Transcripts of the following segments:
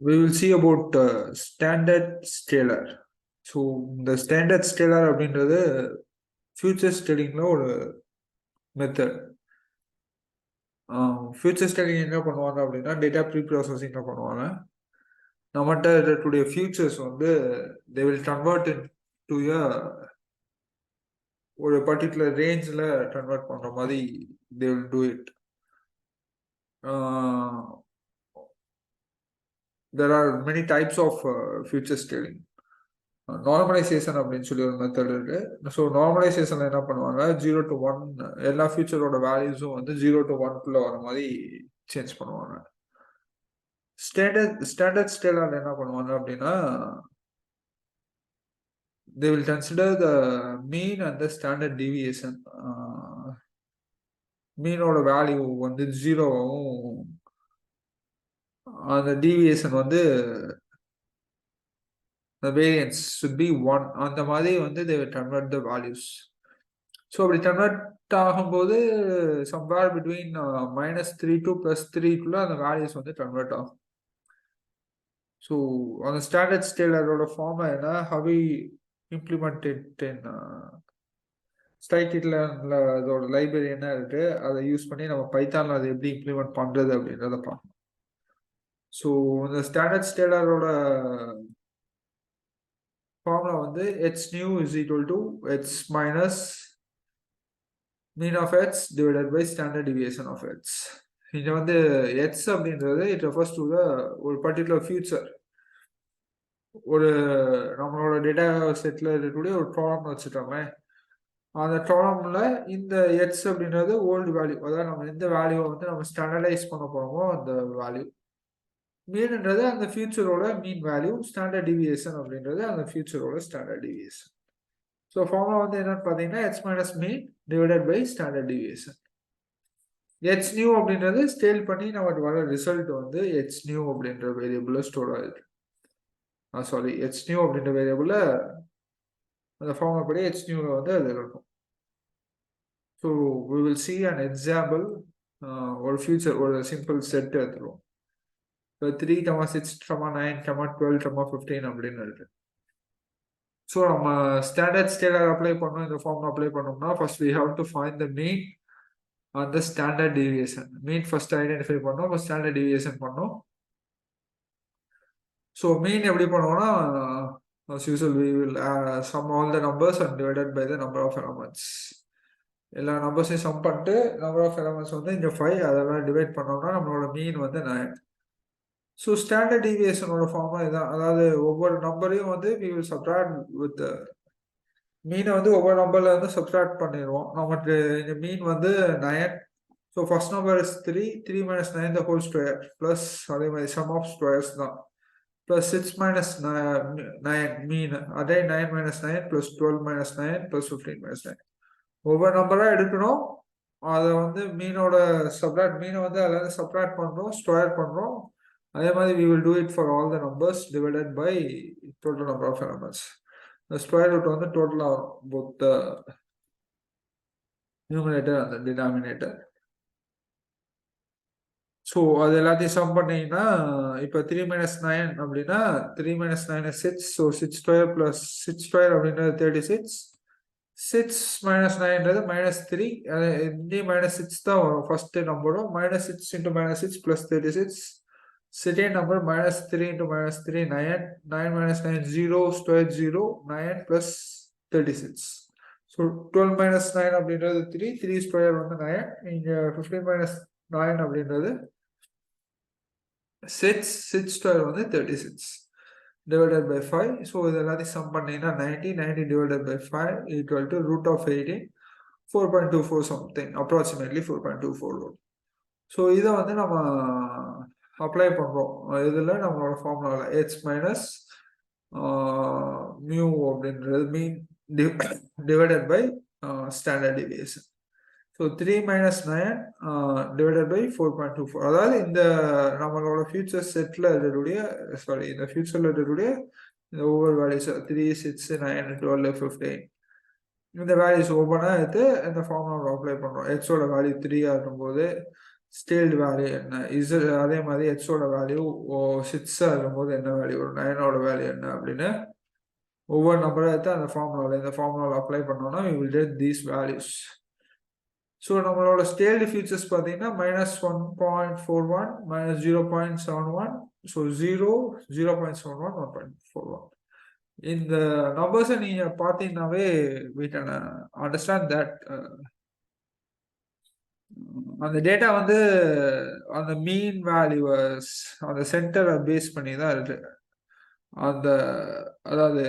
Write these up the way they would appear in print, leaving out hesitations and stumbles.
we will see about standard scalar. So இந்த standard scalar அப்படின்றது future ஸ்டடிங்ல ஒரு method. Future studying என்ன பண்ணுவாங்க அப்படின்னா டேட்டா ப்ரீ ப்ராசஸிங் பண்ணுவாங்க. நம்மகிட்ட இருக்கக்கூடிய ஃபியூச்சர்ஸ் வந்து they will convert into ஒரு பர்டிகுலர் ரேஞ்சில் கன்வெர்ட் பண்ணுற மாதிரி they will do it. there are many types of future scaling. Normalisation அப்படின்னு சொல்லி ஒரு மெத்தட் இருக்கு. ஸோ நார்மலைசேஷன்ல என்ன பண்ணுவாங்க, 0 to 1 எல்லா ஃபியூச்சரோட வேல்யூஸும் வந்து 0 to 1 வர மாதிரி சேஞ்ச் பண்ணுவாங்க. ஸ்டாண்டர்ட் ஸ்கேலர் என்ன பண்ணுவாங்க அப்படின்னா they will consider the mean and the standard deviation. மீனோட வேல்யூ வந்து 0ஆகவும் அந்த டீவியேஷன் வந்து the variance should be 1 அந்த மாதிரி வந்து they will convert the values. So அப்படி கன்வெர்ட் ஆகும்போது somewhere between -3 to +3 அந்த வேல்யூஸ் வந்து கன்வெர்ட் ஆகும். ஸோ அந்த ஸ்டாண்டர்ட் ஸ்கேலரோட ஃபார்ம் என்ன, how we implement it in scikit-learnல அதோட லைப்ரரி என்ன இருக்கு, அதை யூஸ் பண்ணி நம்ம பைத்தான்ல அதை எப்படி இம்ப்ளிமெண்ட் பண்றது அப்படின்றத பார்க்கணும். ஸோ இந்த ஸ்டாண்டர்ட் ஸ்கேலரோட ஃபார்முலா வந்து h new is equal to h minus mean of h divided by standard deviation of h. இங்க வந்து h அப்படின்றது it refers to the ஒரு பர்டிகுலர் ஃபியூச்சர். ஒரு நம்மளோட டேட்டா செட்ல இருக்கக்கூடிய ஒரு ப்ராப்ளம் வச்சுட்டோமே, அந்த ப்ராப்ளம்ல இந்த h அப்படின்றது ஓல்டு வேல்யூ, அதாவது நம்ம எந்த வேல்யூவை வந்து நம்ம ஸ்டாண்டர்டைஸ் பண்ண போறோமோ அந்த வேல்யூ. மீன்ன்றது அந்த ஃபியூச்சரோட மீன் வேல்யூ, ஸ்டாண்டர்ட் டிவியேஷன் அப்படின்றது அந்த ஃபியூச்சரோட ஸ்டாண்டர்ட் டிவியேஷன். ஸோ ஃபார்முலா வந்து என்னன்னு பார்த்தீங்கன்னா h minus mean divided by standard deviation. h new அப்படின்றது ஸ்கேல் பண்ணி நமக்கு வர ரிசல்ட் வந்து h new அப்படின்ற வேரியபிள்ல ஸ்டோர் ஆகுது. சாரி, h new அப்படின்ற வேரியபிள்ல அந்த ஃபார்முலா படி h new வந்து அது இருக்கும். So we will see an example. ஒரு ஃபியூச்சர் ஒரு சிம்பிள் செட் எடுத்துருவோம். 3, 6, 9, 12, 15 அப்படின்னு இருக்கு. ஸோ நம்ம ஸ்டாண்டர்ட் ஸ்கேலர் அப்ளை பண்ணோம், இந்த ஃபார்ம் அப்ளை பண்ணோம்னா first we have to find the mean and the standard deviation. mean first identify பண்ணோம், ஃபர்ஸ்ட் ஸ்டாண்டர்ட் டிவியேஷன் பண்ணோம். ஸோ மீன் எப்படி பண்ணுவோம்னா as usual we will sum all the numbers and divided by the number of elements. எல்லா நம்பர்ஸையும் some பண்ணிட்டு number of elements வந்து இங்கே 5 அதெல்லாம் divide பண்ணோம்னா நம்மளோட மீன் வந்து 9. ஸோ ஸ்டாண்டர்ட் டிவியேஷனோட ஃபார்மா இதுதான். அதாவது ஒவ்வொரு நம்பரையும் வந்து we will subtract with மீனை வந்து ஒவ்வொரு நம்பர்ல வந்து சப்ட்ராக்ட் பண்ணிடுவோம். நமக்கு இந்த மீன் வந்து 9. So first number is 3 minus 9 the whole square plus அதே மாதிரி சம் ஆஃப் ஸ்கொயர்ஸ் தான் ப்ளஸ் 6 minus 9 மீன் அதே 9 minus 9 plus 12 minus 9 plus 15 minus 9. ஒவ்வொரு நம்பராக எடுக்கணும், அதை வந்து மீனோட மீனை வந்து அதில் வந்து சப்ட்ராக்ட் பண்ணுறோம், ஸ்கொயர் பண்ணுறோம். அதே மாதிரி we will do it for all the numbers divided by total number of elements. The square root வந்து டோட்டலாக வரும், both the numerator and the denominator. So அது எல்லாத்தையும் சம் பண்ணீங்கன்னா இப்போ 3 minus 9 அப்படின்னா 3 minus 9 is 6. So 6 square plus 6 square அப்படின்றது 36. 6 minus 9ன்றது -3. இங்கேயும் -6 தான் வரும் ஃபர்ஸ்ட் நம்பரும். -6 into -6 plus 36. Second number -3 into -3 9. 9 minus 9 0 square 0 9 plus 36. So 12 minus 9 அப்படின்றது 3 square வந்து 9. இங்க 15 minus 9 அப்படின்றது 6 square வந்து 36 divided by 5. So இது எல்லாத்தையும் சம் பண்ணீங்கன்னா 90 divided by 5 equal to root of 18 4.24 something, approximately 4.24. So இதை வந்து நம்ம அப்ளை பண்ணுறோம். இதில் நம்மளோட ஃபார்முலாவில் h minus mu அப்படின்றது mean divided by standard deviation. So 3 minus 9 divided by 4.24. அதாவது இந்த நம்மளோட ஃபியூச்சர் செட்டில் இருக்கக்கூடிய இந்த ஃபியூச்சரில் இருக்கக்கூடிய இந்த ஒவ்வொரு வேல்யூஸ் 3, 6, 9, 12, 15 இந்த வேல்யூஸ் ஓப்பனாக எடுத்து இந்த ஃபார்முலாவில் அப்ளை பண்ணுறோம். ஹெச்சோட வேல்யூ 3 இருக்கும்போது ஸ்டேல்டு வேல்யூ என்ன, இசட் அதே மாதிரி ஹெச்ஓட வேல்யூ 6 இருக்கும்போது என்ன வேல்யூ வரும், 9ஓட வேல்யூ என்ன அப்படின்னு ஒவ்வொரு நம்பரை எடுத்து அந்த ஃபார்முலாவில் இந்த ஃபார்முலாவில் அப்ளை பண்ணோம்னா we will get these values. So நம்மளோட ஸ்டேல்டு ஃபியூச்சர்ஸ் பார்த்தீங்கன்னா -1.41 -0.71, ஸோ 0 0.71 1.41. இந்த நம்பர்ஸை நீங்க பார்த்தீங்கன்னாவே we can understand that அந்த டேட்டா வந்து அந்த மீன் வேல்யூஸ் அந்த சென்டரை பேஸ் பண்ணி தான் இருக்கு. அந்த அதாவது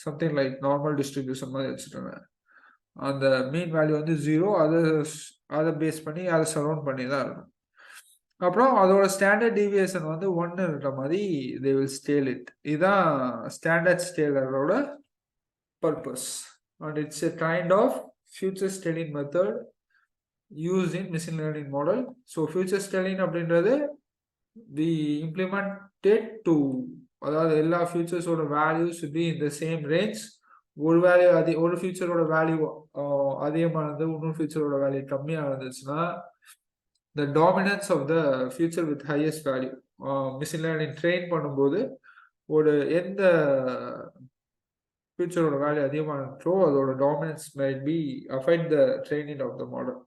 சம்திங் லைக் நார்மல் டிஸ்ட்ரிபியூஷன் மாதிரி வச்சுருங்க. அந்த மீன் வேல்யூ வந்து 0, அதை பேஸ் பண்ணி அதை சரௌண்ட் பண்ணி தான் இருக்கும். அப்புறம் அதோட ஸ்டாண்டர்ட் டீவியேஷன் வந்து 1 இருக்கிற மாதிரி they will scale it. இதுதான் ஸ்டாண்டர்ட் ஸ்கேலரோட purpose. And it's a kind of future scaling method used in machine learning model. So future scaling அப்படின்றது we implement it to, அதாவது எல்லா ஃபியூச்சர்ஸோட value should be in the same range. ஒரு value ஒரு ஃபியூச்சரோட value அதிகமானது இன்னொரு ஃபியூச்சரோட வேல்யூ கம்மியாக இருந்துச்சுன்னா the dominance of the future with highest value machine learning train பண்ணும்போது ஒரு எந்த ஃபியூச்சரோட வேல்யூ அதிகமானோ அதோட dominance might be affect the training of the model.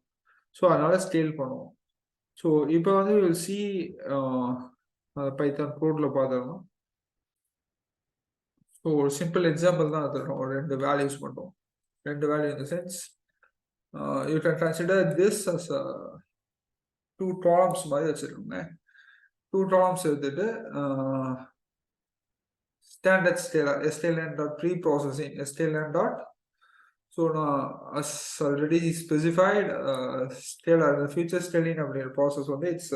So அதனால ஸ்கேல் பண்ணுவோம். ஸோ இப்போ வந்து வில் சி பைத்தான் கோட்ல பார்த்துருந்தோம். ஸோ ஒரு சிம்பிள் எக்ஸாம்பிள் தான் எடுத்துருக்கோம். ஒரு 2 வேல்யூஸ் மட்டும், 2 value in the sense you can consider this as 2 columns மாதிரி வச்சிருக்கோங்க. 2 காலம்ஸ் எடுத்துட்டு standard scaler stlen dot pre-processing stlen dot. So now as already specified scalar the future scaling அப்படிங்கிற process வந்து it's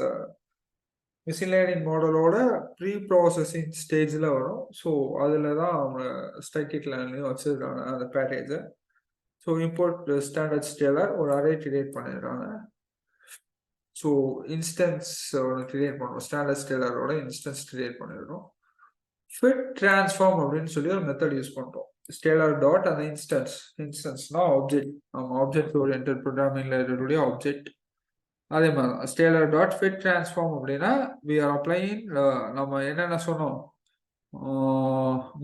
machine learning மாடலோட pre processing ஸ்டேஜில் வரும். So அதில் தான் அவங்க ஸ்டாட்டிக் லேர்ன்லையும் வச்சுருக்காங்க அந்த பேக்கேஜை. ஸோ இம்போர்ட் ஸ்டாண்டர்ட் ஸ்கேலர் ஒரு அரே கிரியேட் பண்ணிடுறாங்க. ஸோ இன்ஸ்டன்ஸ் ஒன்று கிரியேட் பண்ணுறோம், ஸ்டாண்டர்ட் ஸ்கேலரோட இன்ஸ்டன்ஸ் கிரியேட் பண்ணிடுறோம். ஃபிட் டிரான்ஸ்ஃபார்ம் அப்படின்னு சொல்லி ஒரு மெத்தட் யூஸ் பண்ணுறோம். scalar dot அந்த இன்ஸ்டன்ஸ்னா ஆப்ஜெக்ட், நம்ம ஆப்ஜெக்ட் ஓரியன்டட் ப்ரோக்ராமிங்ல இருக்கக்கூடிய ஆப்ஜெக்ட். அதே மாதிரி scalar dot fit transform அப்படின்னா we are applying நம்ம என்னென்ன சொன்னோம்,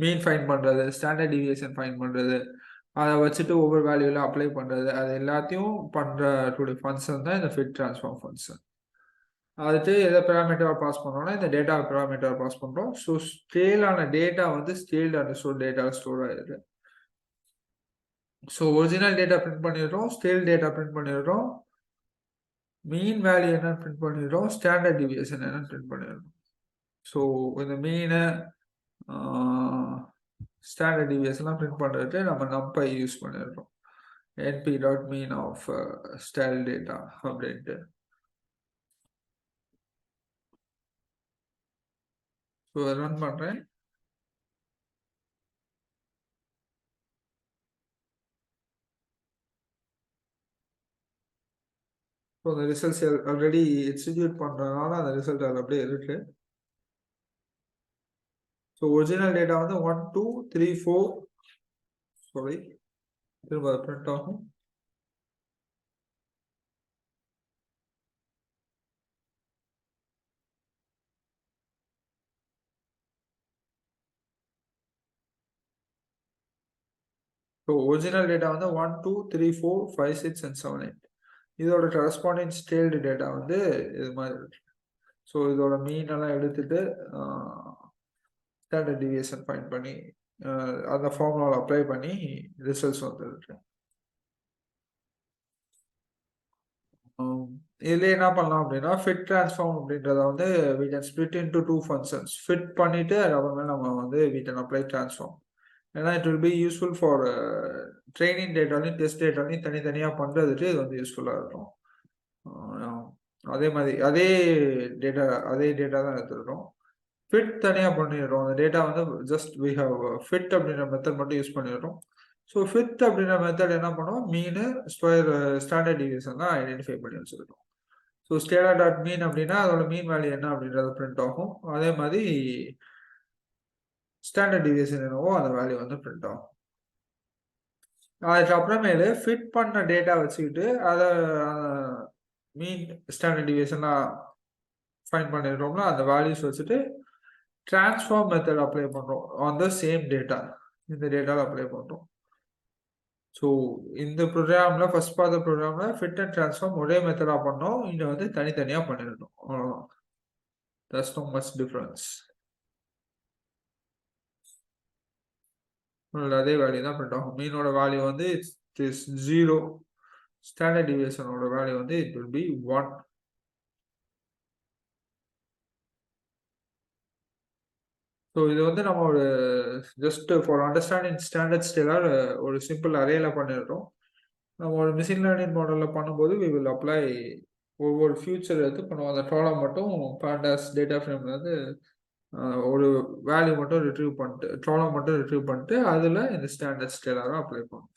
மீன் ஃபைண்ட் பண்றது, ஸ்டாண்டர்ட் டிவியேஷன் ஃபைண்ட் பண்றது, அதை வச்சுட்டு ஒவ்வொரு வேல்யூல அப்ளை பண்றது, அது எல்லாத்தையும் பண்றக்கூடிய ஃபங்க்ஷன் தான் இந்த ஃபிட் டிரான்ஸ்ஃபார்ம் ஃபங்க்ஷன். அதுக்கு எதை பேராமீட்டரா பாஸ் பண்ணோம்னா இந்த டேட்டா பேராமீட்டரா பாஸ் பண்றோம். ஸோ ஸ்கேலான டேட்டா வந்து ஸ்கேல்டு அண்டர்ஸ்டோர் டேட்டா ஸ்டோர் ஆயிருக்கு. ஸோ ஒரிஜினல் டேட்டா பிரிண்ட் பண்ணிடுறோம், ஸ்கேல் டேட்டா பிரிண்ட் பண்ணிடுறோம், மீன் வேல்யூ என்னன்னு பிரிண்ட் பண்ணிடுறோம், ஸ்டாண்டர்ட் டிவியேஷன் என்னன்னு பிரிண்ட் பண்ணிடுறோம். ஸோ இந்த மீனை ஸ்டாண்டர்ட் டிவியேஷன்லாம் பிரிண்ட் பண்ணுறதுக்கு நம்ம நம்பை யூஸ் பண்ணிடுறோம், np.mean of style data அப்படின்ட்டு. ஸோ ரன் பண்ணுறேன். ஸோ அந்த ரிசல்ட்ஸ் ஆல்ரெடி எக்ஸிக்யூட் பண்ணுறதுனால அந்த ரிசல்ட் அது அப்படியே இருக்கு. ஸோ ஒரிஜினல் டேட்டா வந்து 1 2 3 4 சாரி திரும்ப பிரிண்ட் ஆகும். ஸோ ஒரிஜினல் டேட்டா வந்து 1 2 3 4 5 6 and 7 8. இதோட கரஸ்பாண்டிங் ஸ்கேல்டு டேட்டா வந்து இது மாதிரி இருக்கு. ஸோ இதோட மீன் எல்லாம் எடுத்துட்டு ஸ்டாண்டர்ட் டிவியேஷன் ஃபைண்ட் பண்ணி அந்த ஃபார்முலாவில் அப்ளை பண்ணி ரிசல்ட்ஸ் வந்துருக்கு. இதுல என்ன பண்ணலாம் அப்படின்னா ஃபிட் டிரான்ஸ்ஃபார்ம் அப்படின்றத வந்து we can split into 2 functions. Fit பண்ணிட்டு அப்புறமே நம்ம வந்து we can apply transform. ஏன்னா it will be useful for training டேட்டாலையும் டெஸ்ட் டேட்டாலையும் தனித்தனியாக பண்ணுறதுக்கு இது வந்து யூஸ்ஃபுல்லாக இருக்கும். அதே மாதிரி அதே டேட்டா தான் எடுத்துருக்கோம். ஃபிட் தனியாக பண்ணிடுறோம். அந்த டேட்டா வந்து ஜஸ்ட் we have ஃபிட் அப்படின்ற மெத்தட் மட்டும் யூஸ் பண்ணிடுறோம். ஸோ ஃபிட் அப்படின்ற மெத்தட் என்ன பண்ணுவோம், மீனு ஸ்கொயர் ஸ்டாண்டர்ட் டிவியேஷன் தான் ஐடென்டிஃபை பண்ணி வச்சுருக்கோம். ஸோ ஸ்கேலர் டாட் மீன் அப்படின்னா அதோட மீன் வேல்யூ என்ன அப்படின்றது பிரிண்ட் ஆகும். அதே மாதிரி ஸ்டாண்டர்ட் டிவியேஷன் என்னவோ அந்த வேல்யூ வந்து பிரிண்ட் ஆகும். அதுக்கப்புறமேலு ஃபிட் பண்ண டேட்டா வச்சுக்கிட்டு அதை மீன் ஸ்டாண்டர்ட் டிவியேஷன்லாம் ஃபைண்ட் பண்ணிடுறோம்னா அந்த வேல்யூஸ் வச்சுட்டு ட்ரான்ஸ்ஃபார்ம் மெத்தட் அப்ளை பண்ணுறோம் ஆன் த சேம் டேட்டா. இந்த டேட்டாவில் அப்ளை பண்ணுறோம். ஸோ இந்த ப்ரோக்ராமில் ஃபர்ஸ்ட் பார்த்த ப்ரோக்ராமில் ஃபிட் அண்ட் ட்ரான்ஸ்ஃபார்ம் ஒரே மெத்தடாக பண்ணோம். இங்கே வந்து தனித்தனியாக பண்ணிடணும். அவ்வளோதான். That's no much difference. அதே வேல்யூ தான் பிரிண்ட் ஆகும். மீனோட வேல்யூ வந்து இட்ஸ் 0. ஸ்டாண்டர்ட் டிவியேஷனோட வேல்யூ வந்து இட் வில் பி 1. ஸோ இது வந்து நம்ம ஒரு just for understanding standard scaler ஒரு சிம்பிள் அரேல பண்ணிடுறோம். நம்ம ஒரு மிஷின் லேர்னிங் மாடலில் பண்ணும்போது வி வில் அப்ளை ஒவ்வொரு ஃபியூச்சர் எடுத்து பண்ணுவோம். அந்த ட்ராலம் மட்டும் பாண்டாஸ் டேட்டா ஃப்ரேம்ல வந்து ஒரு வேல்யூ மட்டும் ரிட்ரீவ் பண்ணிட்டு ட்ராலம் மட்டும் ரிட்ரீவ் பண்ணிட்டு அதில் இந்த ஸ்டாண்டர்ட் ஸ்கேலராக அப்ளை பண்ணுவோம்.